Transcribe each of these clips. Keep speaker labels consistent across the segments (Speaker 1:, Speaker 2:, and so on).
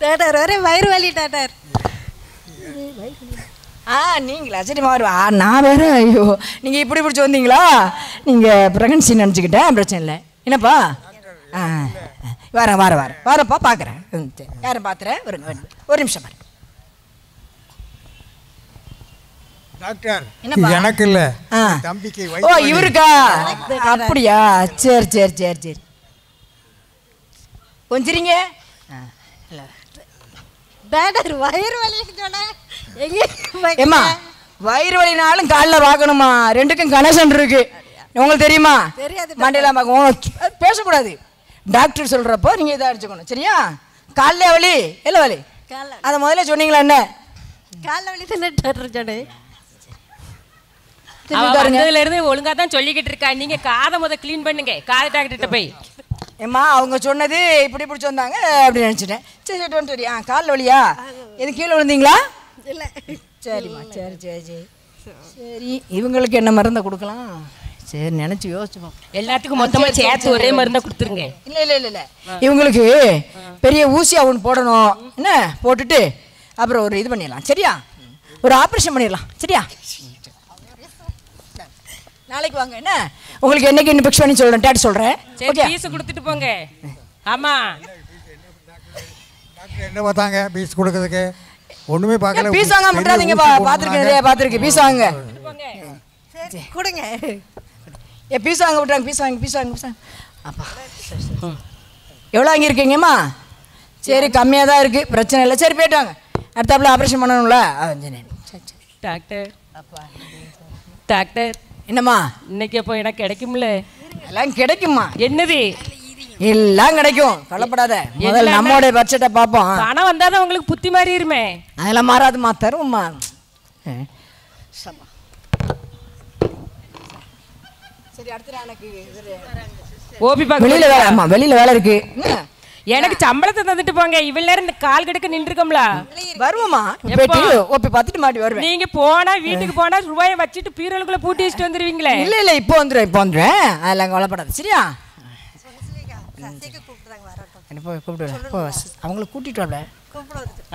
Speaker 1: Doctor ஒரே வயிறு வலி டாக்டர்.
Speaker 2: நீங்களா? சரி மாறுவா. நான் வேறு ஐயோ நீங்கள் இப்படி பிடிச்சி வந்தீங்களா? நீங்கள் ப்ரெக்னன்சி நினச்சிக்கிட்டேன், பிரச்சனை இல்லை. என்னப்பா? வரப்பா பார்க்குறேன். சரி யாரும் பார்த்துறேன். ஒரு நிமிஷம் பாரு
Speaker 3: டாக்டர். எனக்கு இல்லை, தம்பிக்கு.
Speaker 2: ஓ இவருக்கா? அப்படியா? சரி சரி சரி சரி கொஞ்சிரிங்க.
Speaker 1: டாக்டர் வயிறு வலின்னு சொன்னேன்.
Speaker 2: ஏம்மா வயிறு வலினாலும் காலில் பார்க்கணுமா? ரெண்டுக்கும் கனெக்ஷன் இருக்கு. உங்களுக்கு தெரியுமா? மண்டையெல்லாம் பார்க்கணும், பேசக்கூடாது. டாக்டர் சொல்கிறப்போ நீங்கள் இதை அடிச்சுக்கணும். சரியா? காலில் வலி இல்லை வலி அதை முதல்ல சொன்னீங்களா? என்ன
Speaker 1: காலில் வலி தானே டாக்டர் சொன்னேன்.
Speaker 4: இருந்து ஒழுங்கா தான் சொல்லிக்கிட்டு இருக்கா. நீங்க காதை கிளீன் பண்ணுங்க. காது டாக்டர்கிட்ட போய்.
Speaker 2: ஏம்மா அவங்க சொன்னது இப்படி பிடிச்சி வந்தாங்க அப்படின்னு நினச்சிட்டேன். சரி சரி காலில் வலியா? எது கீழே விழுந்தீங்களா?
Speaker 1: இல்லை.
Speaker 2: சரிம்மா சரி சரி சரி சரி இவங்களுக்கு என்ன மருந்தை கொடுக்கலாம்? சரி நினச்சி யோசிச்சுப்போம்.
Speaker 4: எல்லாத்துக்கும் மொத்தமாக சேர்த்து ஒரே மருந்தை கொடுத்துருங்க.
Speaker 2: இல்லை இல்லை இல்லை இல்லை இவங்களுக்கு பெரிய ஊசியாக ஒன்று போடணும். என்ன போட்டுட்டு அப்புறம் ஒரு இது பண்ணிடலாம். சரியா? ஒரு ஆப்ரேஷன் பண்ணிடலாம். சரியா? நாளைக்கு வாங்க. என்ன உங்களுக்கு என்னைக்கு இன்ஃபெக்ஷன் பண்ணி சொல்கிறேன், டேட் சொல்கிறேன்.
Speaker 4: சரி பீஸ் கொடுத்துட்டு போங்க. ஆமாம்
Speaker 3: டாக்டர் என்ன பார்த்தாங்க பீஸ் கொடுக்கறதுக்கு? ஒன்றுமே பார்க்கல.
Speaker 2: பீஸ் வாங்க விட்டுறாதீங்க. பார்த்துருக்கு பீஸ் வாங்க.
Speaker 1: சரி கொடுங்க.
Speaker 2: பீஸ் வாங்க விட்றாங்க. பீஸ் வாங்க. அப்பா எவ்வளோ வாங்கியிருக்கீங்கம்மா? சரி கம்மியாக தான் இருக்குது, பிரச்சனை இல்லை. சரி போய்ட்டு வாங்க. அடுத்தாப்புல ஆப்ரேஷன் பண்ணணும்ல.
Speaker 4: டாக்டர் டாக்டர்
Speaker 2: என்னம்மா
Speaker 4: இன்னைக்கு அப்போ எனக்கு கிடைக்கும்ல?
Speaker 2: எல்லாம் கிடைக்குமா?
Speaker 4: என்னது?
Speaker 2: எல்லாம் கிடைக்கும், கவலைப்படாத. முதல்ல நம்மளோட பட்ஜெட்டை பார்ப்போம்.
Speaker 4: பணம் வந்தாதான் உங்களுக்கு புத்தி மாறிடுமே.
Speaker 2: அதெல்லாம் மாறாதுமா, தரும்மா. சரி அடுத்த எனக்கு
Speaker 4: ஓபி பாக்க
Speaker 2: வெளியில வேலை. ஆமா வெளியில வேலை இருக்கு.
Speaker 4: எனக்கு சம்பளத்தை தந்துட்டு போங்க. இவ்வளவு நேரம் இந்த கால் கடுக்க நின்றுக்கோம்ல.
Speaker 2: வருவோமா? ஓபி பார்த்துட்டு மாட்டி வருவேன்.
Speaker 4: நீங்க போனா வீட்டுக்கு போனா ரூபாயை வச்சுட்டு பீரோலுக்குள்ள பூட்டி வச்சுட்டு வந்துருவீங்களே.
Speaker 2: இல்ல இல்ல இப்போ வந்துடுறேன். அதெல்லாம் கவலைப்படாது. சரியா? அவங்கள கூட்டிட்டு வரல.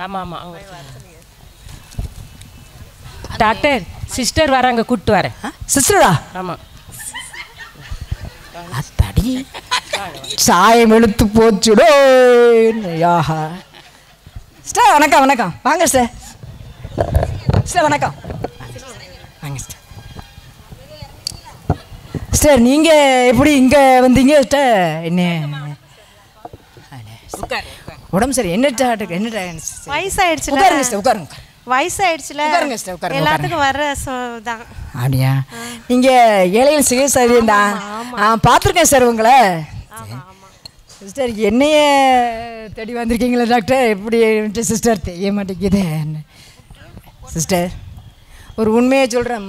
Speaker 4: ஆமா ஆமா டாக்டர் சிஸ்டர் வராங்க, கூட்டு வரேன்.
Speaker 2: சிஸ்டரா?
Speaker 4: ஆமா.
Speaker 2: அத்தடி சாயம் எடுத்து போச்சுடோ. யாஹா சிஸ்டர் வணக்கம். வணக்கம் வாங்க சார். சார் வணக்கம் வாங்க சார். சார் நீங்கள் எப்படி இங்கே வந்தீங்க சார்? என்ன உடம்பு சரி? என்ன
Speaker 1: வயசாயிடுச்சு.
Speaker 2: உட்காருங்க.
Speaker 1: வயசாயிடுச்சுல எல்லாத்துக்கும் வர்ற தான்.
Speaker 2: அப்படியா? நீங்கள் ஏழைகள் சிகிச்சை தான் பார்த்துருக்கேன் சார் உங்களை. சிஸ்டர் என்னைய தேடி வந்திருக்கீங்களா டாக்டர்? எப்படி சிஸ்டர் தெரிய மாட்டேங்குது சிஸ்டர். ஒரு உண்மையை சொல்கிறேன்,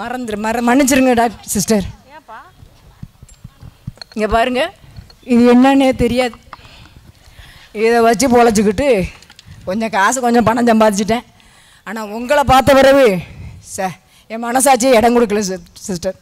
Speaker 2: மன்னிச்சிருங்க டாக்டர் சிஸ்டர். இங்கே பாருங்க, இது என்னன்னே தெரியாது. இதை வச்சு பொழைச்சிக்கிட்டு கொஞ்சம் காசு கொஞ்சம் பணம் சம்பாதிச்சிட்டேன். ஆனால் உங்களை பார்த்த பிறகு சார் என் மனசாட்சி இடம் கொடுக்கல சிஸ்டர்.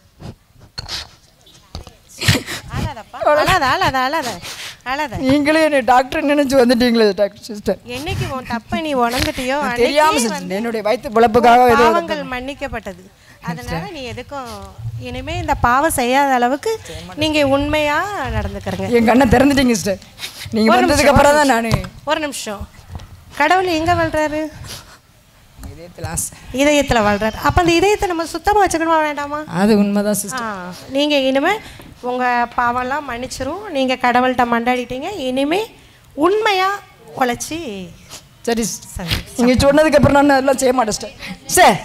Speaker 2: நீங்களே என்ன டாக்டர் நினைச்சு வந்துட்டீங்களே டாக்டர் சிஸ்டர்.
Speaker 1: என்னைக்கு உன் தப்ப நீ உணர்ந்துட்டியோ
Speaker 2: தெரியாம என்னுடைய வயிற்று பிழப்புக்காக
Speaker 1: பாவங்கள் மன்னிக்கப்பட்டது. அதனால நீ எதுக்கும் இனிமே இந்த பாவம் செய்யாத அளவுக்கு நீங்க உண்மையா நடந்துக்கிறீங்க.
Speaker 2: என் கண்ணை திறந்துட்டீங்க சிஸ்டர். நீங்க வந்ததுக்கு அப்புறம் தான் நான். ஒரு
Speaker 1: நிமிஷம், கடவுள் எங்க வாழ்றாரு? இதயத்துல வாழ்றாரு. அப்ப அந்த இதயத்தை நம்ம சுத்தமா வச்சுக்கணுமா வேண்டாமா?
Speaker 2: அது உண்மைதான் சிஸ்டர்.
Speaker 1: நீங்க இனிமே உங்க பாவம்லாம் மன்னிச்சிரும். நீங்க கடவுள்கிட்ட மண்டாடிட்டீங்க. இனிமே உண்மையா உழைச்சி.
Speaker 2: சரி நீங்க சொன்னதுக்கு அப்புறம் நான் அதெல்லாம் செய்ய மாட்டேன் சார்.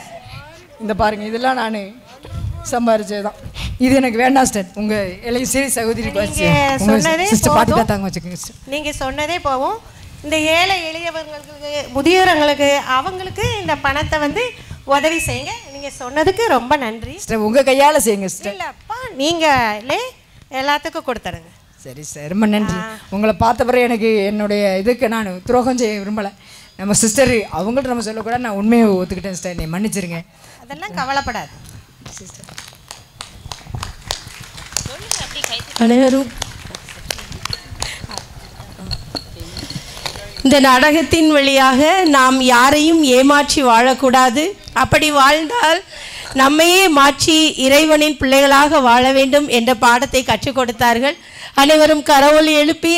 Speaker 2: இந்த பாருங்க, இதெல்லாம் நான் சம்பாரிச்சதுதான். இது எனக்கு வேண்டாம் சார். உங்க சரி சகோதரி
Speaker 1: நீங்க சொன்னதே போவோம். இந்த ஏழை எளியவர்களுக்கு முதியோர்களுக்கு அவங்களுக்கு இந்த பணத்தை உதவி செய்யுங்க. நீங்க சொன்னதுக்கு ரொம்ப நன்றி.
Speaker 2: உங்க கையால செய்யுங்க.
Speaker 1: இல்லப்பா நீங்களே எல்லாத்துக்கும் கொடுத்துருங்க.
Speaker 2: சரி சார், ரொம்ப நன்றி. உங்களை பார்த்த பிறகு எனக்கு என்னுடைய இதுக்கு நான் துரோகம் செய்ய விரும்பலை. நம்ம சிஸ்டர் அவங்கள்ட்ட நம்ம சொல்லக்கூட நான் உண்மையை ஒத்துக்கிட்டேன் சிஸ்டர். நீ மன்னிச்சிருங்க.
Speaker 1: அதெல்லாம் கவலைப்படாது சிஸ்டர்.
Speaker 5: அனைவரும் இந்த நாடகத்தின் வழியாக நாம் யாரையும் ஏமாற்றி வாழக்கூடாது. அப்படி வாழ்ந்தால் நம்மையே மாற்றி இறைவனின் பிள்ளைகளாக வாழ வேண்டும் என்ற பாடத்தை கற்றுக் கொடுத்தார்கள். அனைவரும் கரவொலி எழுப்பி